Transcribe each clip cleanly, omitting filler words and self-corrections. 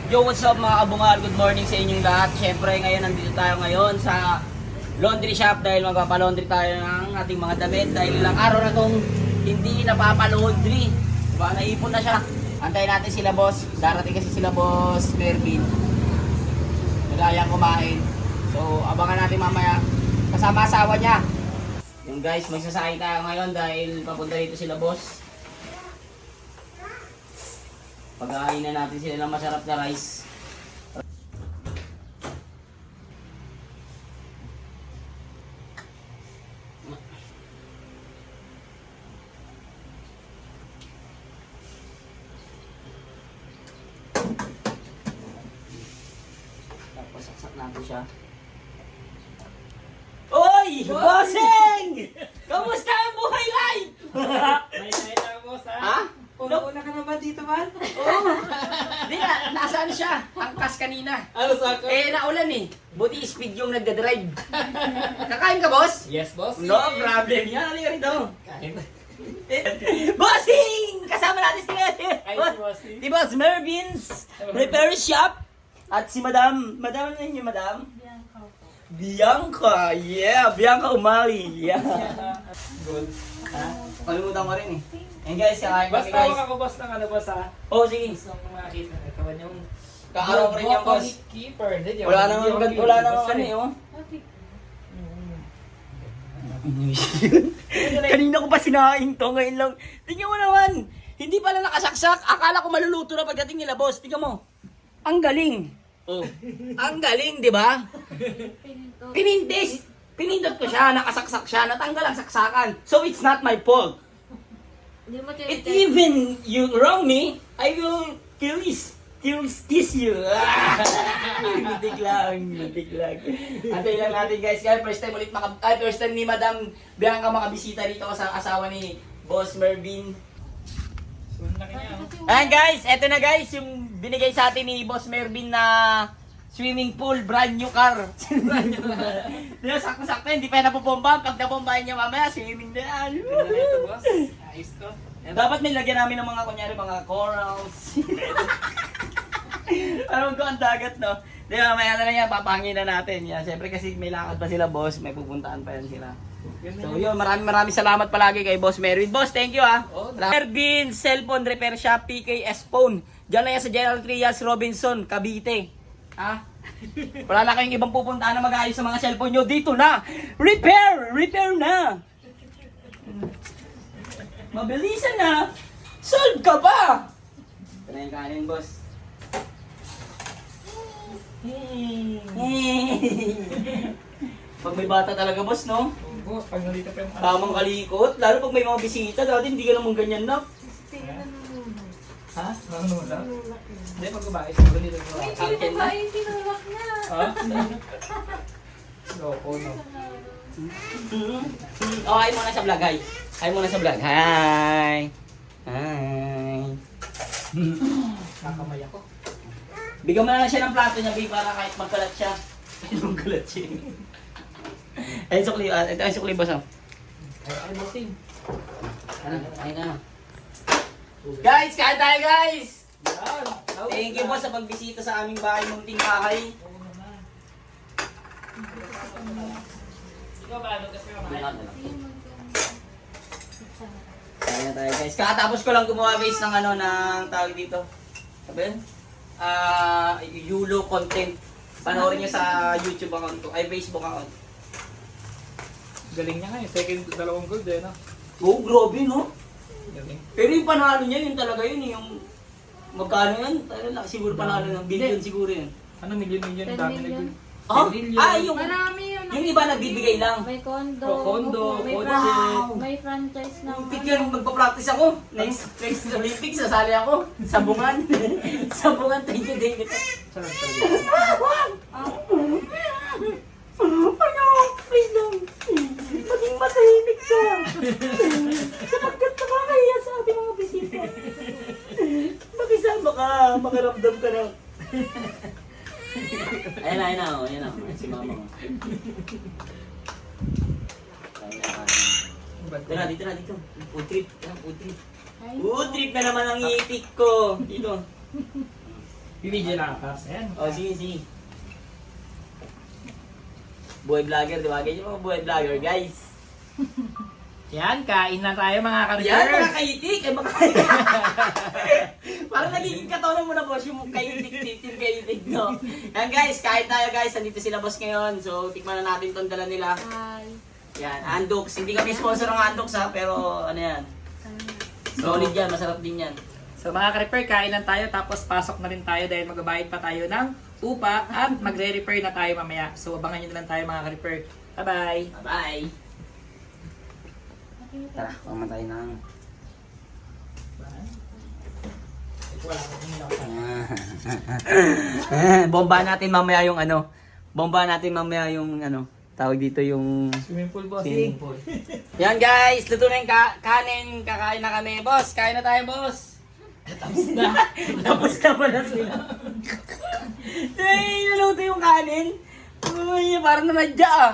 Yo, what's up mga kabungal? Good morning sa inyong lahat. Siyempre ngayon nandito tayo ngayon sa laundry shop dahil magpapalaundry tayo ng ating mga damit dahil ilang araw na tong hindi napapalaundry. Diba? Naipon na siya. Antayin natin sila boss. Darating kasi sila boss Mervin. Nagayang kumain. So abangan natin mamaya kasama asawa niya. Yung guys, magsasakay tayo ngayon dahil papunta dito sila boss. Pag-ain na natin sila ng masarap na rice. Tapos saksak natin siya. Oy! Bossing! Kamusta ang buhay life? May na boss ha? Ha? Una ka na ba dito man? Oo. Di na, nasaan siya? Angkas kanina. Ano sa ako? Eh, naulan eh. Buti speed yung nagdadrive. Kakain ka, boss? Yes boss. No problem. Yan, halika rito. Kain. Bossing! Kasama natin si Ay, si Bossing. Si Boss Mervin's Repair Shop. At si Madam. Madam, ano yun yung Madam? Bianca. Yeah, Bianca Umali. Yeah. Good. Ha? Kalimutan ko rin eh. And guys, kakain kami Basta guys. tawag ako boss ng ano boss ha? Oh, sige. Gusto kong makakita. Ito man yung Kaaraw ko rin yan, boss. Keeper. Wala namang ano eh, oh. Kanina ko pa sinaing to, ngayon lang. Tingnan mo naman, hindi pala nakasaksak. Akala ko maluluto na pagdating nila, boss. Tingnan mo. Ang galing. Oh. Ang galing, di ba? Pinindot ko siya, nakasaksak siya, natanggal ang saksakan. So it's not my fault. If even you wrong me, I will kill you. Mitik lang. Antay lang natin guys. First time ulit first time ni Madam Bianca makabisita dito sa asawa ni Boss Mervin. Ayan guys, eto na guys yung binigay sa atin ni Boss Mervin na swimming pool, brand new car. Di ba, sakto-sakto, hindi pa napupomba. Pag napombahin niya mamaya, swimming na yan. Ito boss. Ayos to. Dapat may lagyan namin ng mga, kunyari, mga corals. Alam ko ang dagat, no? Di ba, mamaya na lang yan, papangin na natin. Yan. Siyempre kasi may lakad pa sila, boss. May pupuntaan pa yan sila. So yun, maraming salamat palagi kay Boss Mervin. Boss, thank you ah. Mervin Cellphone Repair Shop, PKS Phone. Diyan na yan sa General Trias Robinson, Cavite. Ha? Wala na kayong ibang pupuntahan na mag-ayos sa mga cellphone nyo. Dito na! Repair na! Mabilisan na! Solve ka ba? Ito na yung kanin, boss. Pag may bata talaga, boss, no? Boss, pag nandito pa yung Tamang kalikot. Lalo pag may mga bisita. Dati hindi ka naman ganyan na. Ha? Nangunula. Hindi, pag kumain, siguro dito ko. Akin na. Ha? Loko, no? Oh, hi muna sa vlog, hi. Hi muna sa vlog. Hi. Hi. Nakamay ako. Bigyan mo na lang siya ng plato niya, babe, para kahit magkalat siya. Magkalat siya. Ayun, sukli. Ito ay sukli, boss. Ay, bossing. Ano? Ayun na. Guys, kain tayo, guys! Yan. Thank you, boss, sa pagbisita sa aming bahay, munting bahay. Oo naman. Ikaw ba, ano kasi kumain? Kain na tayo, guys. Kakatapos ko lang gumawa, guys, ng ano, ng tawag dito. Sabi yun? Yulo content. Panoorin niyo sa YouTube account ko, ay Facebook account. Galing niya nga eh. Second, dalawang gold eh, no? Oh, grabe, no? Galing. Pero yung panalo niya, yun talaga yun, yung magkano yan? Siguro panalo ng billion siguro yun. Ano, million, dami na yun. Ah, yung, Marami yun. yung iba nagbibigay lang. May condo. Oh, condo, may, kotse. may franchise na. Picture, magpa-practice ako. Next Olympics, sasali ako. Sabungan. Sabungan, thank you. Sarap Ano, please lang. Maging matahimik ka. Sapagkat nakakahiya sa ating mga bisita. Makisama ka, makaramdam ka na. Ayun na, si mama ko. Dito na. Food trip. Food trip na naman ang itik ko. Dito. Bibidyo lang, Paps. Ayan. O, sige, sige. Buhay vlogger, di ba? Ganyan mga buhay vlogger, guys. Yan, kain na tayo mga ka-repair. Yan, mga kaitik! Ay, mga Parang nagiging katono mo na, boss, yung kaitik, team kaitik, no? Yan, guys, kain tayo, guys. Nandito sila, boss, ngayon. So, tikman na natin itong dala nila. Hi. Yan, Andox. Hindi kami sponsor ng Andox, ha? Pero, ano yan? Solid yan, masarap din yan. So mga ka-repair, kain lang tayo tapos pasok na rin tayo dahil magbabayad pa tayo ng upa at magre-repair na tayo mamaya. So abangan nyo na lang tayo mga ka-repair. Bye-bye! Bye-bye! Tara, pamatay ng... Bomba natin mamaya yung ano. Bomba natin mamaya yung ano. Tawag dito yung... Swimming pool, boss. Swimming pool. Yan guys, luto na yung kanin. Kakain na kami. Boss, kain na tayo, boss. Tapos na. Tapos na pala sila. Ay, naluto yung kanin. Uy, parang nanadya ah.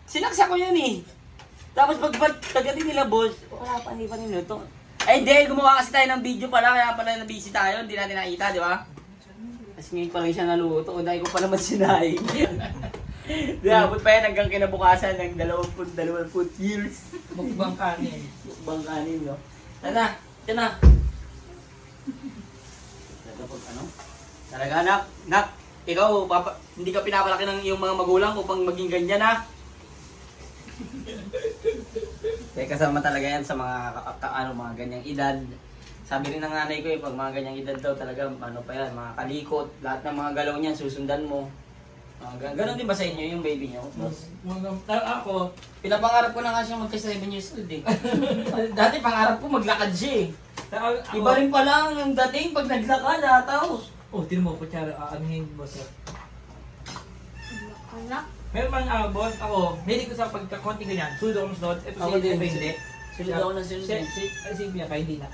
Sinaksa ko yun eh. Tapos pagdating nila, boss, wala pa, hindi pa niluto. Ay, hindi. Gumawa kasi tayo ng video pala. Kaya pala na-busy tayo. Hindi natin nakita, di ba? Tapos ngayon pa lang siya naluto. Dahil ko pa naman sinahin. Di, abot pa yan hanggang kinabukasan ng 20 years. Mukbang kanin. Bang kanin, no? Tara, ito na. Pag ano? Talaga, nak, ikaw, hindi ka pinapalaki ng iyong mga magulang upang maging ganyan, ha? Kaya kasama talaga yan sa mga ganyang edad. Sabi rin ng nanay ko, pag mga ganyang edad daw talaga, ano pa yan, mga kalikot, lahat ng mga galaw niyan, susundan mo. Ganon din ba sa inyo yung baby niyo? Ako, Pinapangarap ko na nga siya magka 7 years old eh. Dati pangarap ko maglakad siya eh. Iba rin pala ang dating pag naglakad ataw. oh, tinan mo, kutsara, anuhin, boss. Anak. Meron bang boss, ako, hindi ko sa pagkakonti ganyan, sudo ako sunod, ito Ako din. hindi. Sunod ako ng sunod eh. Sige niya, kaya hindi na.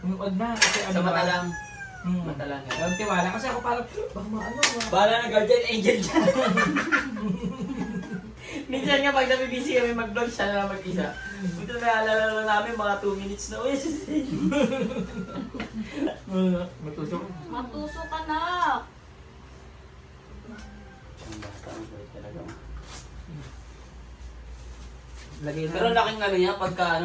Huwag na, kasi Sa mata lang. Hmm. Mata lang. Ang tiwala, kasi ako parang, baka maano, Bahala na guardian angel dyan. Minsan nga pag nabibisi kami mag-vlog, siya na lang mag-isa. Punta na naalala namin mga 2 minutes na. Uy, matusok. Matuso ka na. Lagay na. Pero laking ano niya, pagka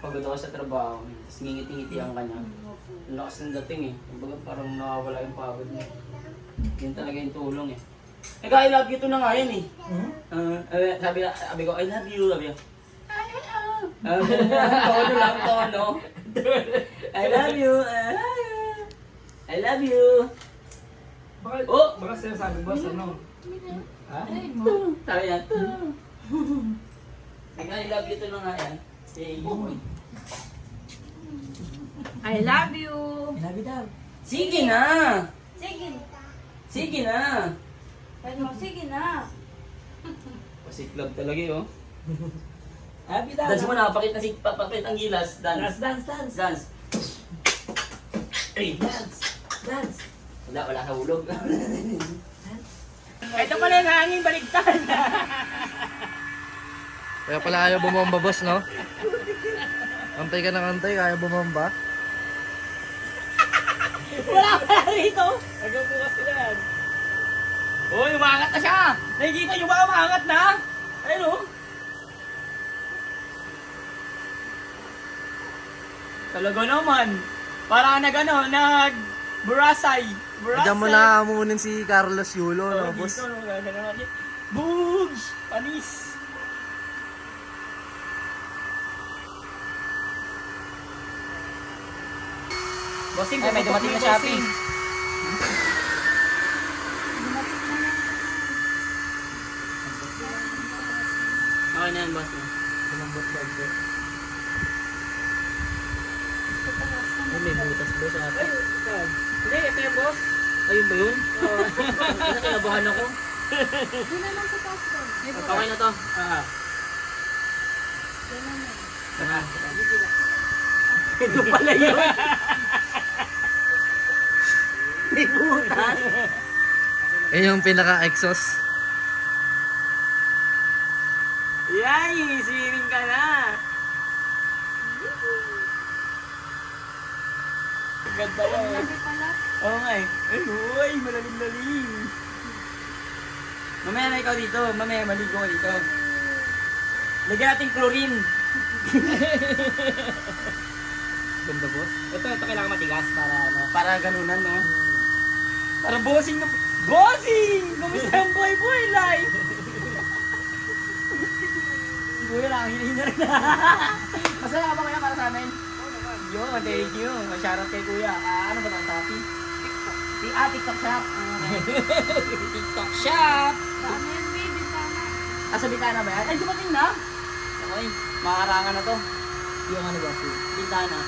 pagod ako sa trabaho, tapos ngingiti-ngiti ang kanya. Ang lakas ng dating eh. Kumbaga parang nawawala yung pagod niya. Yun talaga yung tulong eh. Eka, I love you to na nga yan eh. Sabi ko, I love you, sabi ko. Tono lang, tono. I love you, I love you. Baka sinasabi boss, ano? Ha? Sabi niya, Eka, I love you to na nga yan. Say you. I love you. Sinabi daw. Sige na! Sige. Sige na! Pero sige na. Pasiklab talaga yun. Happy daw. Dance mo na, pakita ang gilas. Dance, Dance. dance, dance. Dance. Ay, Dance. Dance. wala sa hulog. Ito pala yung hangin, baligtad. Kaya pala ayaw bumomba, boss, no? Antay ka ng antay, ayaw bumomba. Wala pala rito. Hanggang bukas sila yan. Uy, umangat na siya. Nakikita nyo ba umangat na? Ayun o. Talaga naman. Parang burasay. Diyan mo na amunin si Carlos Yulo, no, boss? Dito, no, gagano'n. Boogs! Panis! Bossing, may dumating na shopping. Okay na yan, boss. Ay, may butas boss ate. Hindi, ito yung boss. Ayun ba yun? Kinabahan ako. Hindi naman sa pasto. Okay na to. Ito pala yun. May butas. Yung pinaka-exhaust. Yay! Swimming ka na. Ganda yan. Hindi pala. eh. Ay, uy, malalim-lalim. Mamaya na ikaw dito. Mamaya maligo ka dito. Lagyan natin chlorine. Ganda boss. Ito kailangan matigas para ano, para ganunan, no? Para bossing na... Bossing! Kamusta ang boy life? Kuya lang, hinahinga rin. Masaya ka ba kaya para sa amin? Yun, thank you. Shoutout kay kuya. Ano ba ang topic? TikTok shop. TikTok shop. Paano yun, baby? Tama. Sa bitana ba yan? Ay, dumating na. Okay, makarangan na to. Yung ano boss? Bintana.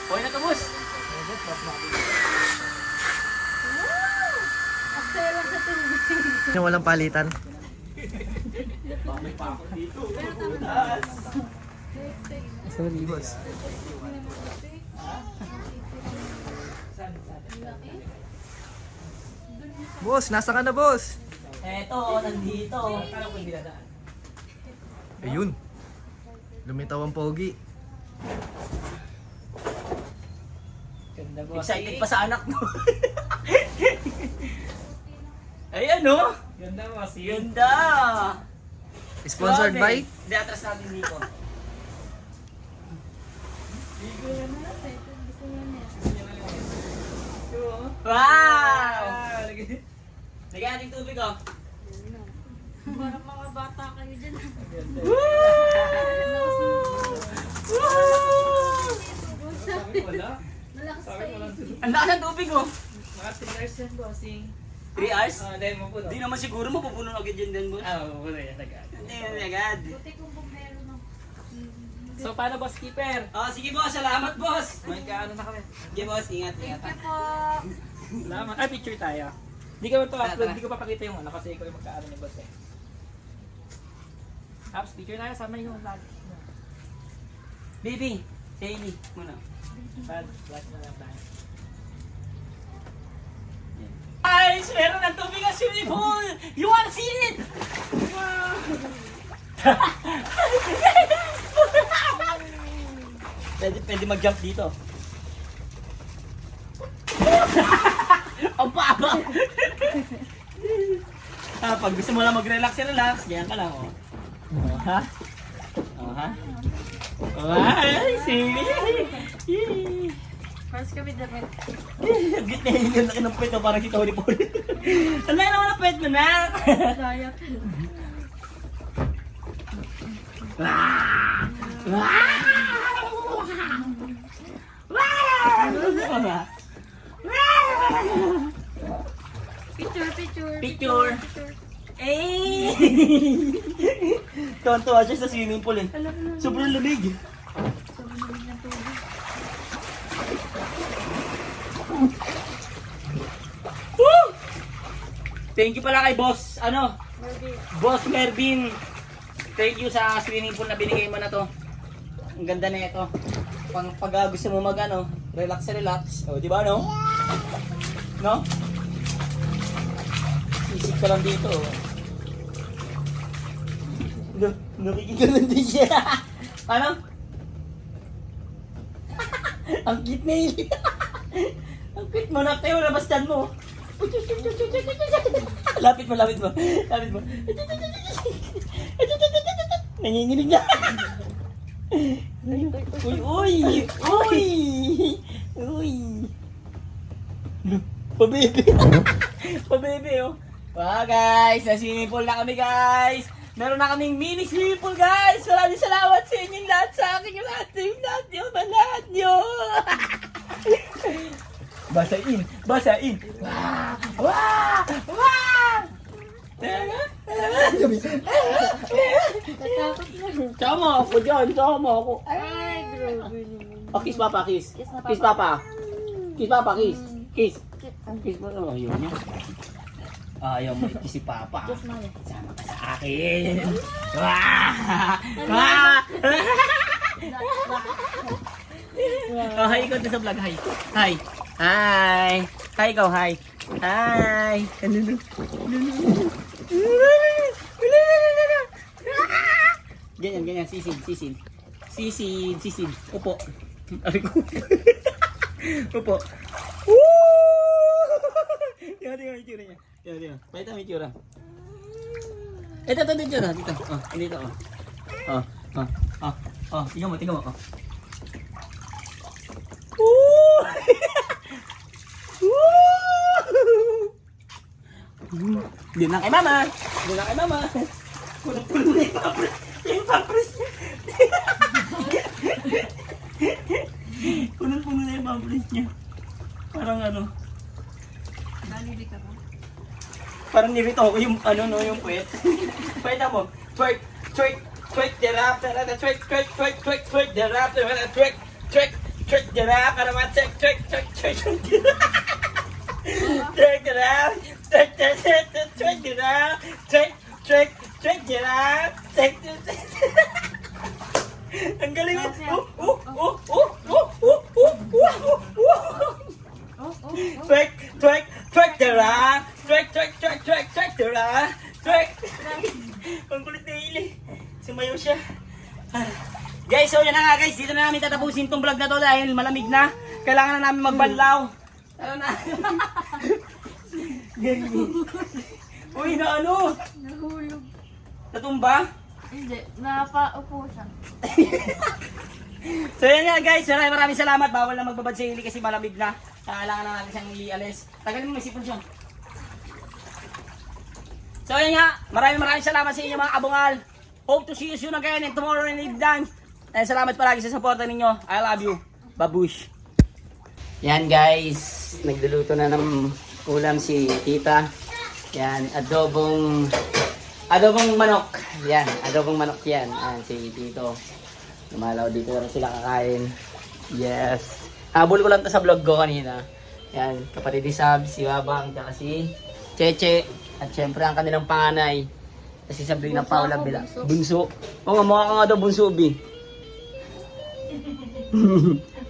Okay na to, boss. Aksaya lang sa tubig. Yung walang palitan. Sorry boss. Boss, nasa ka na boss? Eto, nandito. Ayun. Lumitaw ang pogi. Ganda boss. Excited pa sa anak mo. Ayan, no? Ganda boss. Ganda. Sponsored by? Hindi, atras natin dito. Wow! Lagyan natin tubig, oh. Parang mga bata kayo dyan. Wala. Malakas pa yun. Ang lakas ng tubig, oh. Mga 3 hours yan bossing. 3 hours? Dahil mo po. Hindi naman siguro mapupuno agad yan din, boss. Wala yan agad. Hindi agad. Buti kong bumbero no. So paano boss keeper? Oh, sige, boss. Salamat, boss. May kaano na kami. Sige, boss. Ingat, ingat. Thank you po. Salamat. Ay, picture tayo. Hindi ko to upload, Tara. hindi ko papakita yung ano kasi ikaw yung magkaano ni boss eh. Apps, picture tayo, sama yung lag. Baby, Hailey, muna. Bad, flash na lang tayo. Guys, meron ng tubig ang swimming pool! You wanna see it? pwede mag-jump dito. Ang baba! Pag gusto mo lang mag-relax, ganyan ka lang, oh. Oh, ha? Oh, ha? Ay, sige! First kami damit. Git na yung laki ng puwet, parang si Tony Paul. Ang laki naman ang puwet mo na! Daya. Picture. Picture. Eh! Tuwan-tuwa siya sa swimming pool, eh. Sobrang lamig. Woo! Thank you pala kay boss, Boss Mervin. Thank you sa swimming pool na binigay mo na to. Ang ganda na ito. Pag gusto mo mag relax. O, di ba, no? No? Isip ka lang dito, oh. Nakikita din siya. Ano? Ang cute na yun. Ang cute mo. Tayo, labastan mo. Lapit mo. Nanginginig na. Uy. Pabebe, oh. Wow, guys. Sa swimming pool na kami, guys. Meron na kaming mini swimming pool, guys. Maraming salamat sa inyong lahat, sa akin yung lahat nyo. Basain. Wow! Sama ako dyan, Ay, grabe. Oh, kiss papa, kiss. Kiss na, Kiss papa. Kiss papa, kiss. Kiss. Kiss mo. Oh, yun niya. Ayaw mo kiss si papa. Kiss mo. Sama ka sa akin. Wah! Oh, hi ikaw sa vlog. Hi. Hi ikaw, hi. Hi. Ganyan, sisid. Sisid. Upo. Ari ko. Upo. Woo! Tingnan yung itsura niya. Tingnan. Pakita mo yung itsura. Ito, itsura. Dito. Oh, dito. Tingnan mo. Oh. Woo! Woo! Doon na kay mama. Puno na yung pampres niya. Puno na yung pampres niya. Parang ano. Nalilika ba? Parang nirito ako yung yung puwet. Pwede mo. Twerk, the rap, the rap, twerk, the rap, the rap, twerk, the rap, para ma-twerk, twerk the rap, twerk the rap, twerk the rap, ang galing mo. Twerk the rap, twerk the rap, twerk. Ang kulit na hili. Sumayo siya. Guys, so yan na nga guys. Dito na namin tatapusin tong vlog na to dahil malamig na. Kailangan na namin magbanlaw. Ano na? Uy, na ano? Nahulog. Natumba? Hindi, napaupo siya. So yan nga guys. Maraming salamat. Bawal na magbabad sa hili kasi malamig na. Kailangan na natin siyang ialis. Tagalin mo may sipon siya. So yan nga. Maraming salamat sa inyo mga abungal. Hope to see you soon again and tomorrow in the evening. And salamat palagi sa suporta ninyo. I love you. Babush. Yan guys. Nagluluto na ng ulam si tita. Yan. Adobong manok. Yan. Adobong manok yan. Yan si tito. Lumalaw dito na sila kakain. Yes. Habol ko lang to sa vlog ko kanina. Yan. Kapatid ni Sab, si Babang, at si Cheche. At syempre ang kanilang panganay. Kasi Sabrina Paula Bila. Bunso. Oo nga, mukha ka nga daw bunso, Bi.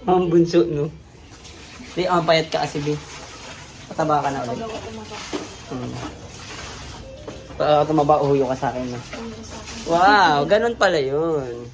Ang bunso, no? Di, ang payat ka kasi, Bi. Pataba ka na ulit. Tumaba, uhuyo ka sa akin, no? Wow, ganun pala yun.